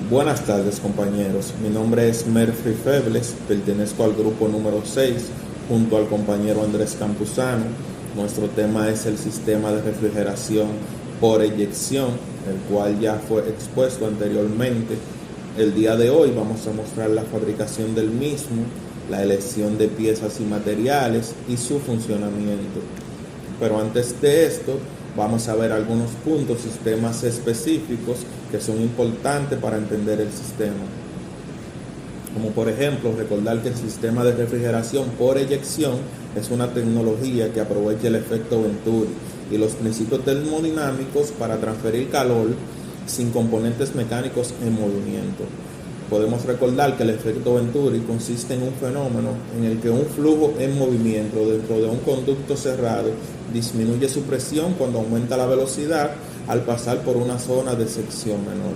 Buenas tardes compañeros, mi nombre es Murphy Febles, pertenezco al grupo número 6 junto al compañero Andrés Campuzano. Nuestro tema es el sistema de refrigeración por eyección, el cual ya fue expuesto anteriormente. El día de hoy vamos a mostrar la fabricación del mismo, la elección de piezas y materiales y su funcionamiento. Pero antes de esto, vamos a ver algunos puntos, sistemas específicos que son importantes para entender el sistema. Como por ejemplo, recordar que el sistema de refrigeración por eyección es una tecnología que aprovecha el efecto Venturi y los principios termodinámicos para transferir calor sin componentes mecánicos en movimiento. Podemos recordar que el efecto Venturi consiste en un fenómeno en el que un flujo en movimiento dentro de un conducto cerrado disminuye su presión cuando aumenta la velocidad al pasar por una zona de sección menor.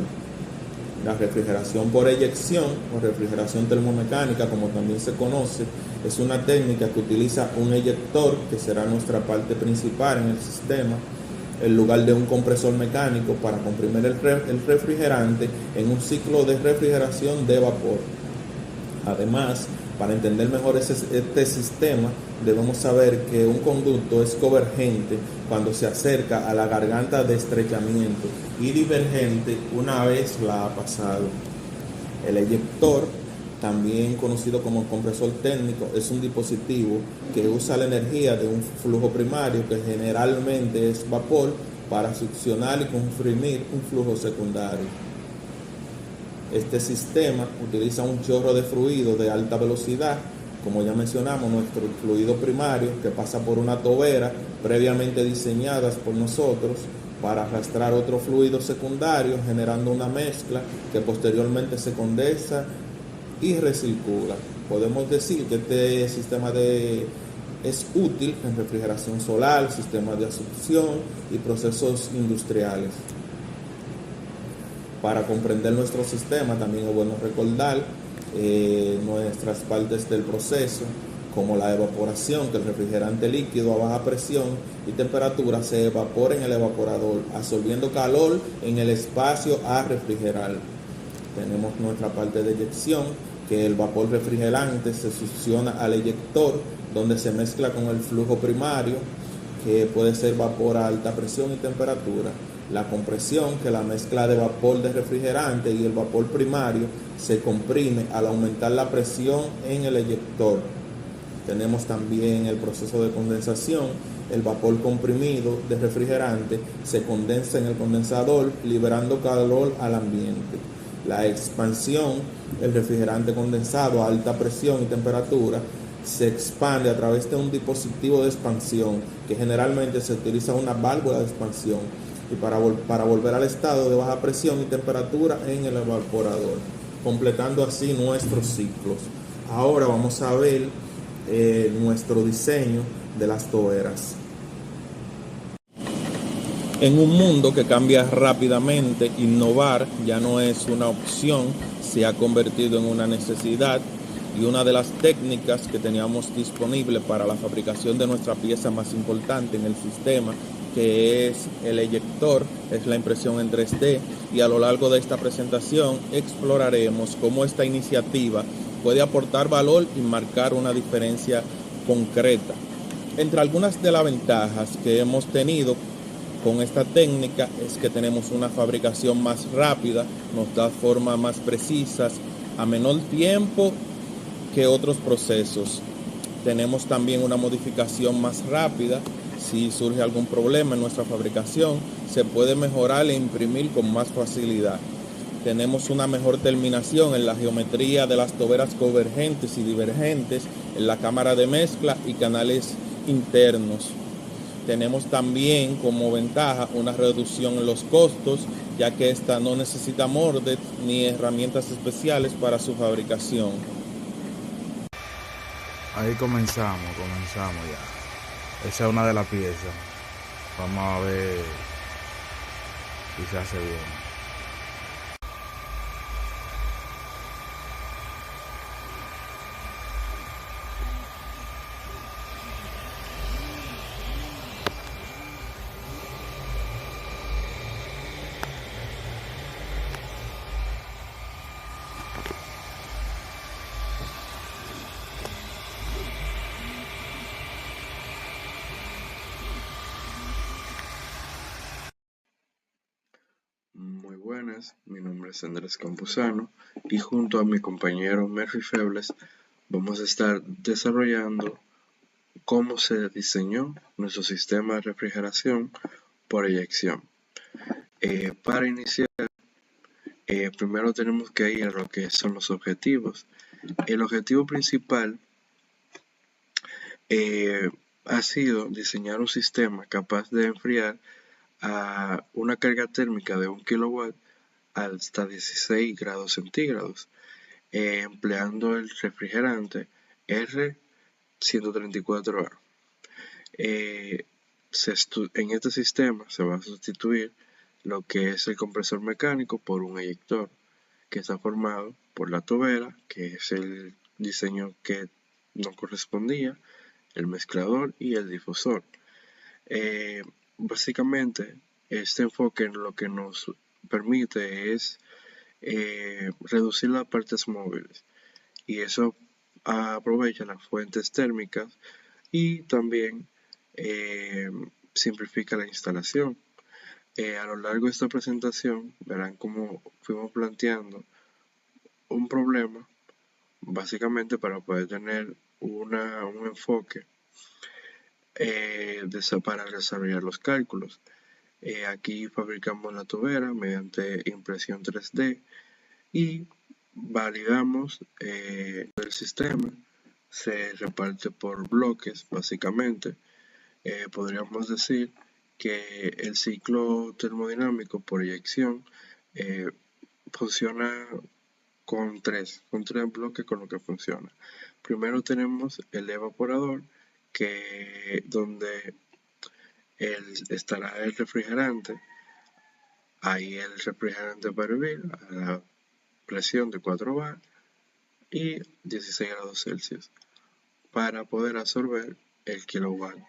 La refrigeración por eyección o refrigeración termomecánica, como también se conoce, es una técnica que utiliza un eyector, que será nuestra parte principal en el sistema, en lugar de un compresor mecánico para comprimir el refrigerante en un ciclo de refrigeración de vapor. Además, para entender mejor este sistema, debemos saber que un conducto es convergente cuando se acerca a la garganta de estrechamiento y divergente una vez la ha pasado. El eyector, también conocido como compresor técnico, es un dispositivo que usa la energía de un flujo primario, que generalmente es vapor, para succionar y comprimir un flujo secundario. Este sistema utiliza un chorro de fluido de alta velocidad, como ya mencionamos, nuestro fluido primario, que pasa por una tobera previamente diseñadas por nosotros para arrastrar otro fluido secundario, generando una mezcla que posteriormente se condensa y recircula. Podemos decir que este sistema es útil en refrigeración solar, sistemas de asunción y procesos industriales. Para comprender nuestro sistema también es bueno recordar nuestras partes del proceso, como la evaporación, que el refrigerante líquido a baja presión y temperatura se evapora en el evaporador, absorbiendo calor en el espacio a refrigerar. Tenemos nuestra parte de eyección, que el vapor refrigerante se succiona al eyector, donde se mezcla con el flujo primario, que puede ser vapor a alta presión y temperatura. La compresión, que la mezcla de vapor de refrigerante y el vapor primario se comprime al aumentar la presión en el eyector. Tenemos también el proceso de condensación. El vapor comprimido de refrigerante se condensa en el condensador, liberando calor al ambiente. La expansión, el refrigerante condensado a alta presión y temperatura se expande a través de un dispositivo de expansión, que generalmente se utiliza una válvula de expansión, y para volver al estado de baja presión y temperatura en el evaporador, completando así nuestros ciclos. Ahora vamos a ver nuestro diseño de las toberas. En un mundo que cambia rápidamente, innovar ya no es una opción, se ha convertido en una necesidad, y una de las técnicas que teníamos disponible para la fabricación de nuestra pieza más importante en el sistema, que es el eyector, es la impresión en 3D, y a lo largo de esta presentación exploraremos cómo esta iniciativa puede aportar valor y marcar una diferencia concreta. Entre algunas de las ventajas que hemos tenido con esta técnica es que tenemos una fabricación más rápida, nos da formas más precisas, a menor tiempo que otros procesos. Tenemos también una modificación más rápida. Si surge algún problema en nuestra fabricación, se puede mejorar e imprimir con más facilidad. Tenemos una mejor terminación en la geometría de las toberas convergentes y divergentes, en la cámara de mezcla y canales internos. Tenemos también como ventaja una reducción en los costos, ya que esta no necesita moldes ni herramientas especiales para su fabricación. Ahí comenzamos ya. Esa es una de las piezas. Vamos a ver si se hace bien. Muy buenas, mi nombre es Andrés Campuzano y junto a mi compañero Murphy Febles vamos a estar desarrollando cómo se diseñó nuestro sistema de refrigeración por eyección. Para iniciar, primero tenemos que ir a lo que son los objetivos. El objetivo principal ha sido diseñar un sistema capaz de enfriar a una carga térmica de 1 kW hasta 16 grados centígrados, empleando el refrigerante R134A. En este sistema se va a sustituir lo que es el compresor mecánico por un eyector, que está formado por la tobera, que es el diseño que nos correspondía, el mezclador y el difusor. Básicamente, este enfoque lo que nos permite es reducir las partes móviles, y eso aprovecha las fuentes térmicas y también simplifica la instalación. A lo largo de esta presentación verán cómo fuimos planteando un problema básicamente para poder tener un enfoque para desarrollar los cálculos. Aquí fabricamos la tobera mediante impresión 3D y validamos el sistema. Se reparte por bloques básicamente. Podríamos decir que el ciclo termodinámico por eyección funciona con tres bloques con lo que funciona. Primero tenemos el evaporador, donde estará el refrigerante. Ahí el refrigerante va a hervir a la presión de 4 bar y 16 grados Celsius para poder absorber el kilowatt.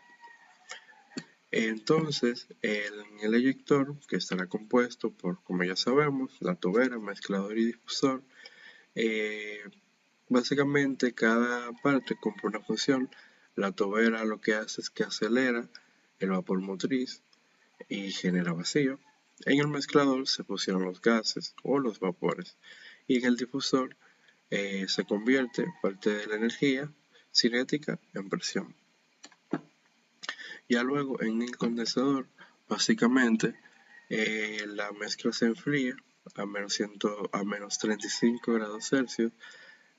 Entonces, el eyector, que estará compuesto por, como ya sabemos, la tobera, mezclador y difusor, básicamente cada parte cumple una función. La tobera lo que hace es que acelera el vapor motriz y genera vacío. En el mezclador se fusionan los gases o los vapores, y en el difusor se convierte parte de la energía cinética en presión. Ya luego en el condensador, básicamente la mezcla se enfría a menos 35 grados Celsius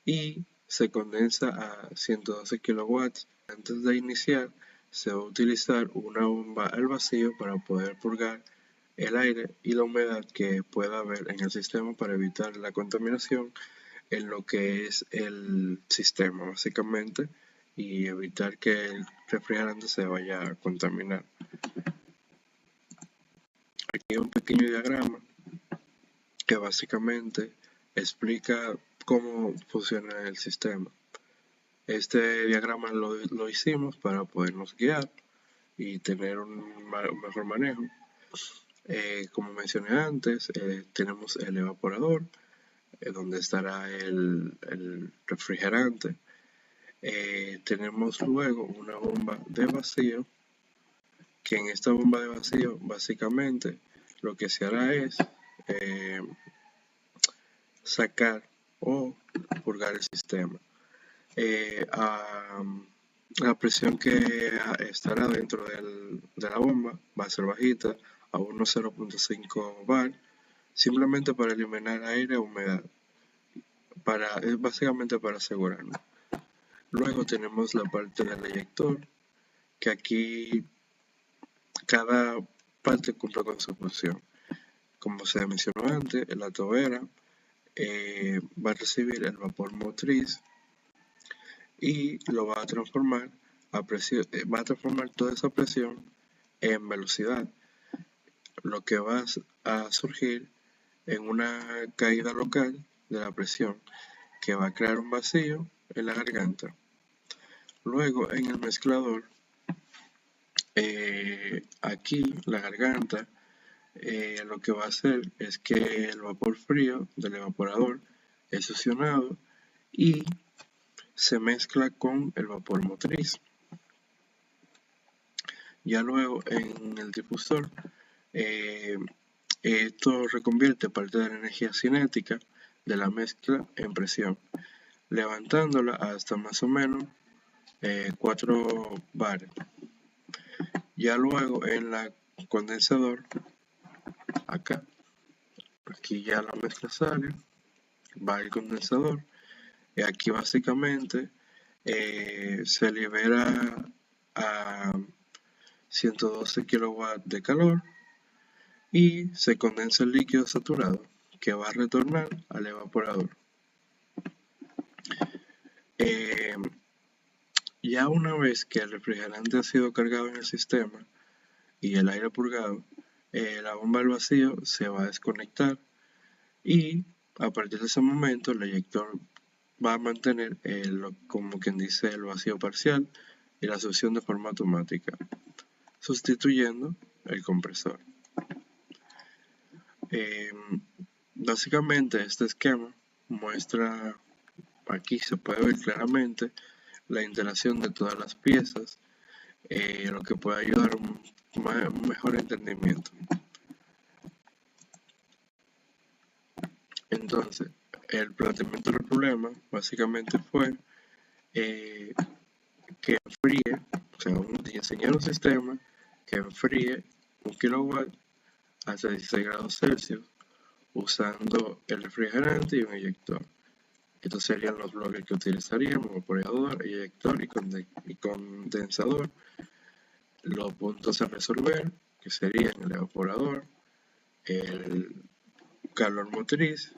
y se condensa a 112 kilowatts. Antes de iniciar, se va a utilizar una bomba al vacío para poder purgar el aire y la humedad que pueda haber en el sistema para evitar la contaminación en lo que es el sistema básicamente, y evitar que el refrigerante se vaya a contaminar. Aquí hay un pequeño diagrama que básicamente explica cómo funciona el sistema. Este diagrama lo hicimos para podernos guiar y tener un mejor manejo. Como mencioné antes, tenemos el evaporador, donde estará el refrigerante. Tenemos luego una bomba de vacío, que en esta bomba de vacío básicamente lo que se hará es sacar o purgar el sistema. La presión que estará dentro de la bomba va a ser bajita, a unos 0.5 bar, simplemente para eliminar aire o humedad, básicamente para asegurarnos. Luego tenemos la parte del eyector, que aquí cada parte cumple con su función. Como se mencionó antes, la tobera va a recibir el vapor motriz y lo va a transformar va a transformar toda esa presión en velocidad, lo que va a surgir en una caída local de la presión, que va a crear un vacío en la garganta. Luego en el mezclador, aquí la garganta lo que va a hacer es que el vapor frío del evaporador es succionado y se mezcla con el vapor motriz. Ya luego en el difusor, Esto reconvierte parte de la energía cinética de la mezcla en presión, levantándola hasta más o menos 4 bares. Ya luego en la condensador, aquí ya la mezcla sale, va al condensador y aquí básicamente se libera a 112 kilowatts de calor y se condensa el líquido saturado que va a retornar al evaporador. Ya una vez que el refrigerante ha sido cargado en el sistema y el aire purgado, la bomba del vacío se va a desconectar y a partir de ese momento el eyector va a mantener como quien dice el vacío parcial y la succión de forma automática, sustituyendo el compresor. Básicamente este esquema muestra, aquí se puede ver claramente la interacción de todas las piezas, lo que puede ayudar a un mejor entendimiento. Entonces, el planteamiento del problema básicamente fue que enfríe, o sea, diseñar un sistema que enfríe 1 kilowatt hasta 16 grados Celsius usando el refrigerante y un eyector. Estos serían los bloques que utilizaríamos: evaporador, eyector y condensador. Los puntos a resolver, que serían el evaporador, el calor motriz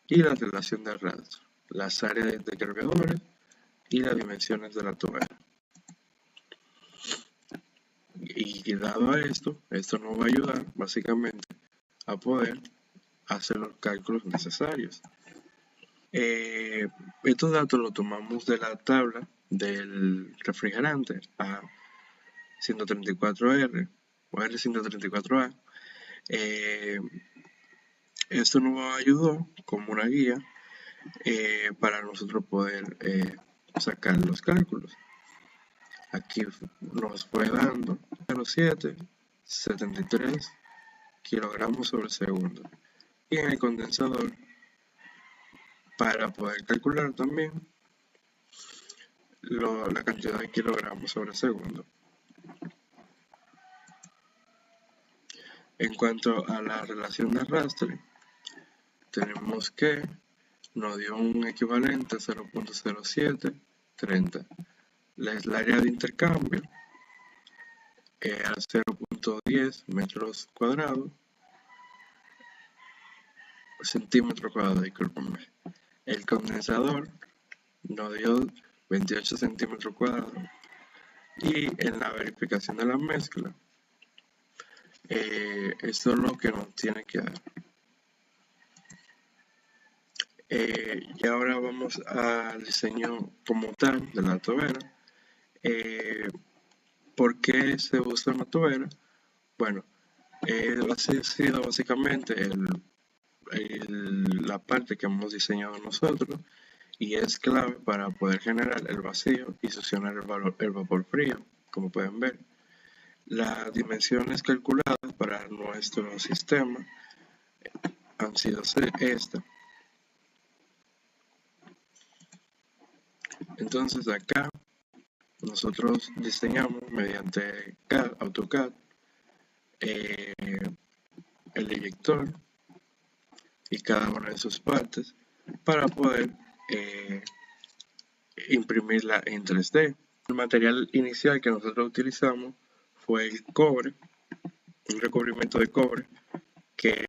y la relación de arrastre, las áreas de cargadores y las dimensiones de la tobera. Y dado a esto nos va a ayudar básicamente a poder hacer los cálculos necesarios. Estos datos los tomamos de la tabla del refrigerante A134R o R134A. Esto nos ayudó como una guía para nosotros poder sacar los cálculos. Aquí nos fue dando 0,773 kilogramos sobre segundo. Y en el condensador, para poder calcular también la cantidad de kilogramos sobre segundo. En cuanto a la relación de arrastre, tenemos que nos dio un equivalente a 0.0730. El área de intercambio era 0.10 metros cuadrados, centímetros cuadrados, discúlpenme. El condensador nos dio 28 centímetros cuadrados. Y en la verificación de la mezcla, esto es lo que nos tiene que dar. Y ahora vamos al diseño como tal de la tobera. ¿Por qué se usa una tobera? Bueno, ha sido básicamente la parte que hemos diseñado nosotros y es clave para poder generar el vacío y succionar el vapor frío, como pueden ver. Las dimensiones calculadas para nuestro sistema han sido estas. Entonces acá nosotros diseñamos mediante AutoCAD el eyector y cada una de sus partes para poder imprimirla en 3D. El material inicial que nosotros utilizamos fue el cobre, un recubrimiento de cobre que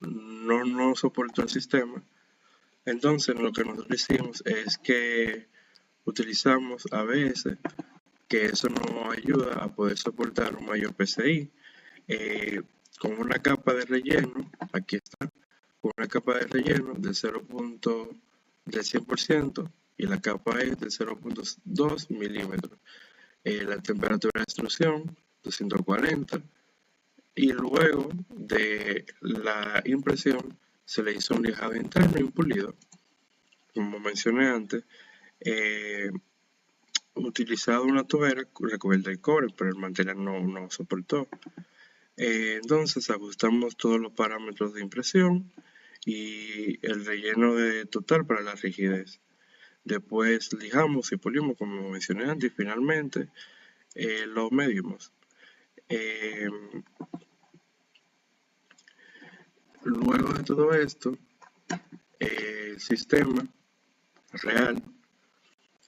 no soportó el sistema. Entonces lo que nosotros hicimos es que utilizamos ABS, que eso nos ayuda a poder soportar un mayor PCI, con una capa de relleno, aquí está, con una capa de relleno del 100% y la capa es de 0.2 milímetros. La temperatura de extrusión 240 y luego de la impresión se le hizo un lijado interno y un pulido. Como mencioné antes, utilizado una tobera recubierta de cobre, pero el material no soportó. Entonces ajustamos todos los parámetros de impresión y el relleno de total para la rigidez. Después lijamos y pulimos, como mencioné antes, y finalmente lo medimos. Luego de todo esto, el sistema real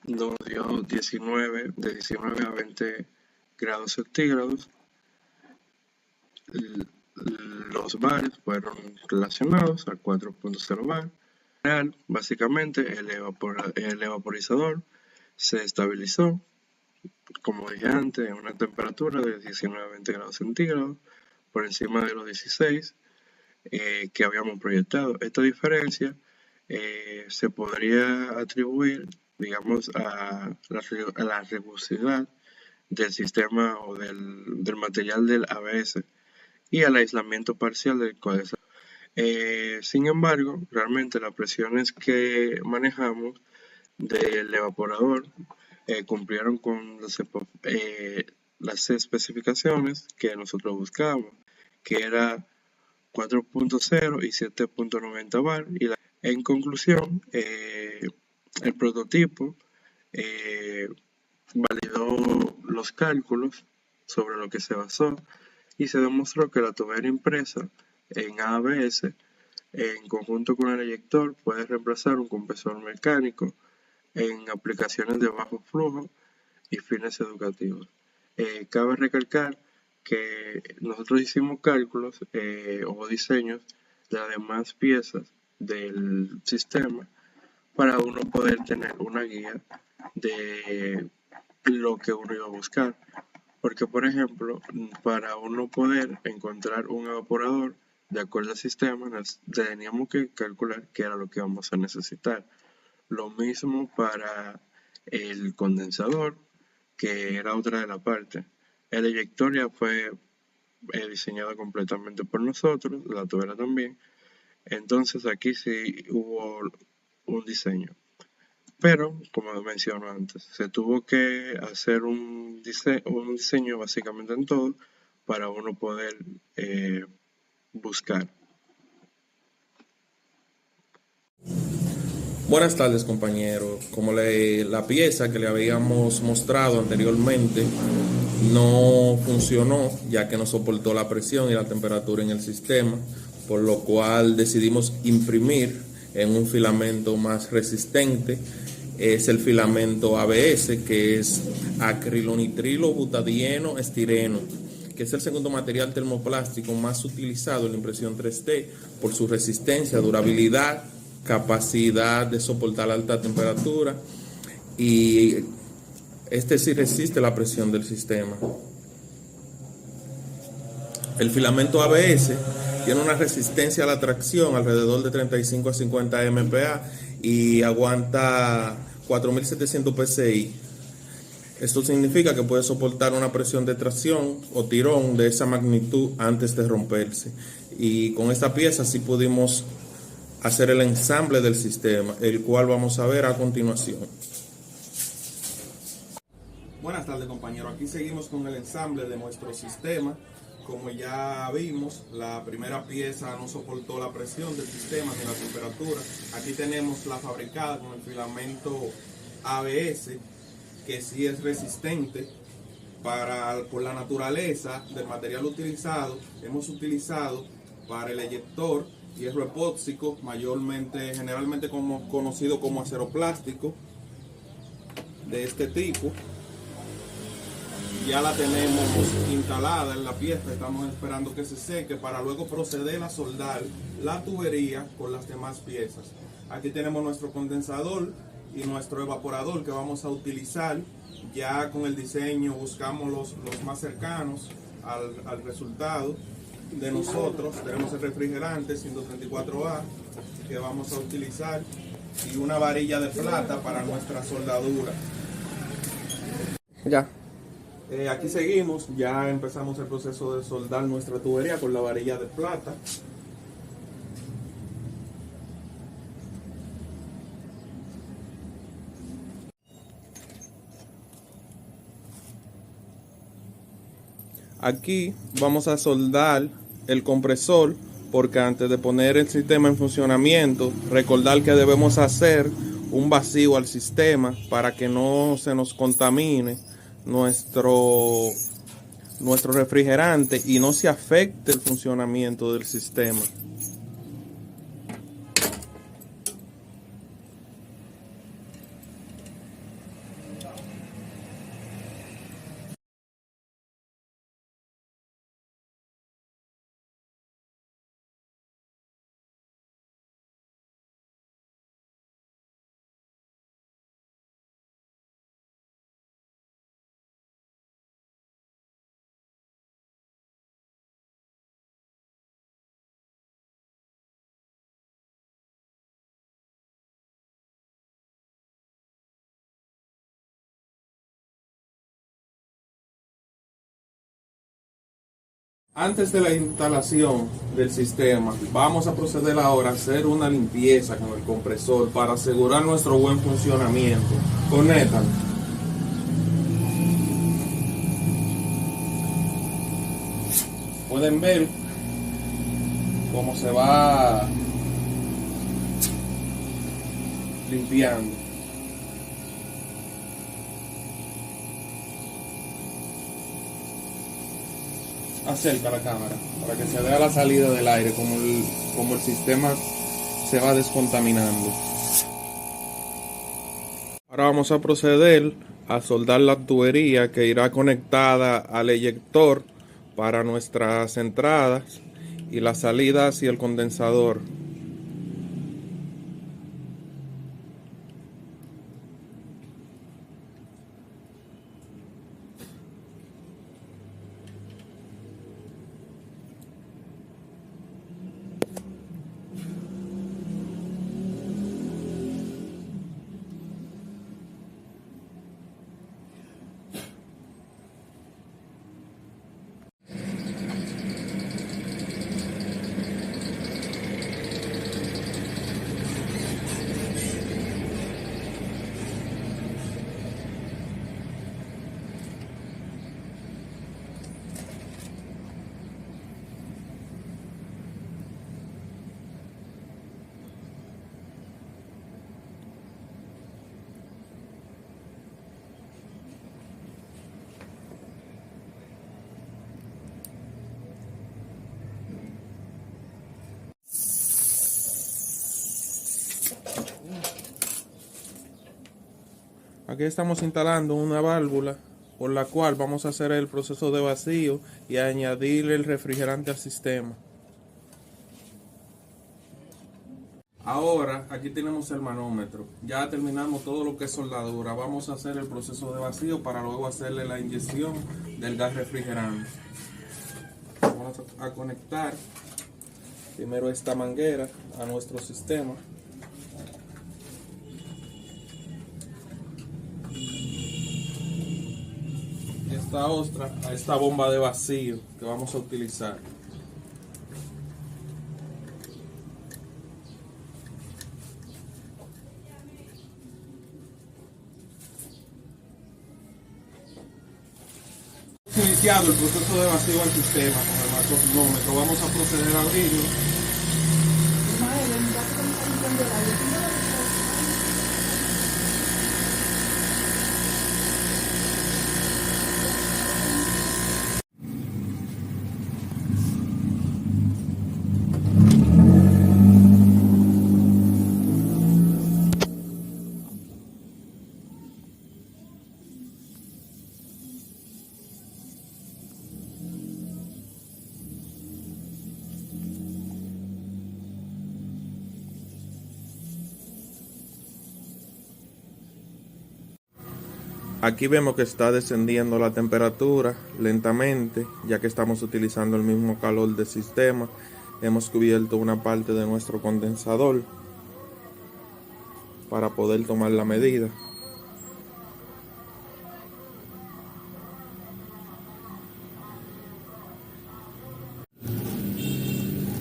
nos dio de 19 a 20 grados centígrados. Los bares fueron relacionados a 4.0 bar. Real, básicamente el evaporizador se estabilizó, como dije antes, en una temperatura de 19 a 20 grados centígrados, por encima de los 16 que habíamos proyectado. Esta diferencia se podría atribuir, digamos, a la rugosidad del sistema o del material del ABS y al aislamiento parcial del condensador. Sin embargo, realmente las presiones que manejamos del evaporador cumplieron con las especificaciones que nosotros buscábamos, que era 4.0 y 7.90 bar. En conclusión, el prototipo validó los cálculos sobre lo que se basó y se demostró que la tubería impresa en ABS en conjunto con el eyector puede reemplazar un compresor mecánico en aplicaciones de bajo flujo y fines educativos. Cabe recalcar que nosotros hicimos cálculos o diseños de las demás piezas del sistema para uno poder tener una guía de lo que uno iba a buscar. Porque, por ejemplo, para uno poder encontrar un evaporador de acuerdo al sistema, teníamos que calcular qué era lo que vamos a necesitar. Lo mismo para el condensador, que era otra de la parte. El eyector ya fue diseñado completamente por nosotros, la tubera también. Entonces aquí sí hubo un diseño. Pero, como mencioné antes, se tuvo que hacer un diseño básicamente en todo para uno poder buscar. Buenas tardes, compañeros. Como la pieza que le habíamos mostrado anteriormente no funcionó, ya que no soportó la presión y la temperatura en el sistema, por lo cual decidimos imprimir en un filamento más resistente. Es el filamento ABS, que es acrilonitrilo butadieno estireno, que es el segundo material termoplástico más utilizado en la impresión 3D por su resistencia, durabilidad, capacidad de soportar alta temperatura, y este sí resiste la presión del sistema. El filamento ABS tiene una resistencia a la tracción alrededor de 35 a 50 MPa y aguanta 4700 PSI. Esto significa que puede soportar una presión de tracción o tirón de esa magnitud antes de romperse. Y con esta pieza sí pudimos hacer el ensamble del sistema, el cual vamos a ver a continuación. Buenas tardes, compañeros. Aquí seguimos con el ensamble de nuestro sistema. Como ya vimos, la primera pieza no soportó la presión del sistema ni la temperatura. Aquí tenemos la fabricada con el filamento ABS, que sí es resistente por la naturaleza del material utilizado. Hemos utilizado para el eyector hierro epóxico, generalmente conocido como acero plástico, de este tipo. Ya la tenemos instalada en la pieza, estamos esperando que se seque para luego proceder a soldar la tubería con las demás piezas. Aquí tenemos nuestro condensador y nuestro evaporador que vamos a utilizar. Ya con el diseño buscamos los más cercanos al resultado de nosotros. Tenemos el refrigerante 134A que vamos a utilizar y una varilla de plata para nuestra soldadura. Ya. Aquí seguimos, ya empezamos el proceso de soldar nuestra tubería con la varilla de plata. Aquí vamos a soldar el compresor, porque antes de poner el sistema en funcionamiento, recordar que debemos hacer un vacío al sistema para que no se nos contamine nuestro refrigerante y no se afecte el funcionamiento del sistema. Antes de la instalación del sistema, vamos a proceder ahora a hacer una limpieza con el compresor para asegurar nuestro buen funcionamiento. Conéctalo. Pueden ver cómo se va limpiando. Acerca la cámara para que se vea la salida del aire, como el sistema se va descontaminando. Ahora vamos a proceder a soldar la tubería que irá conectada al eyector para nuestras entradas y las salidas y el condensador. Aquí estamos instalando una válvula por la cual vamos a hacer el proceso de vacío y añadir el refrigerante al sistema. Ahora aquí tenemos el manómetro. Ya terminamos todo lo que es soldadura. Vamos a hacer el proceso de vacío para luego hacerle la inyección del gas refrigerante. Vamos a conectar primero esta manguera a nuestro sistema. Esta otra a esta bomba de vacío que vamos a utilizar. Iniciado el proceso de vacío al sistema con el manómetro, vamos a proceder a abrirlo. Aquí vemos que está descendiendo la temperatura lentamente, ya que estamos utilizando el mismo calor del sistema. Hemos cubierto una parte de nuestro condensador para poder tomar la medida.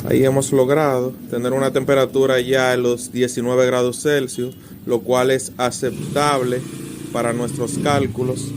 Ahí hemos logrado tener una temperatura ya en los 19 grados Celsius, lo cual es aceptable para nuestros cálculos.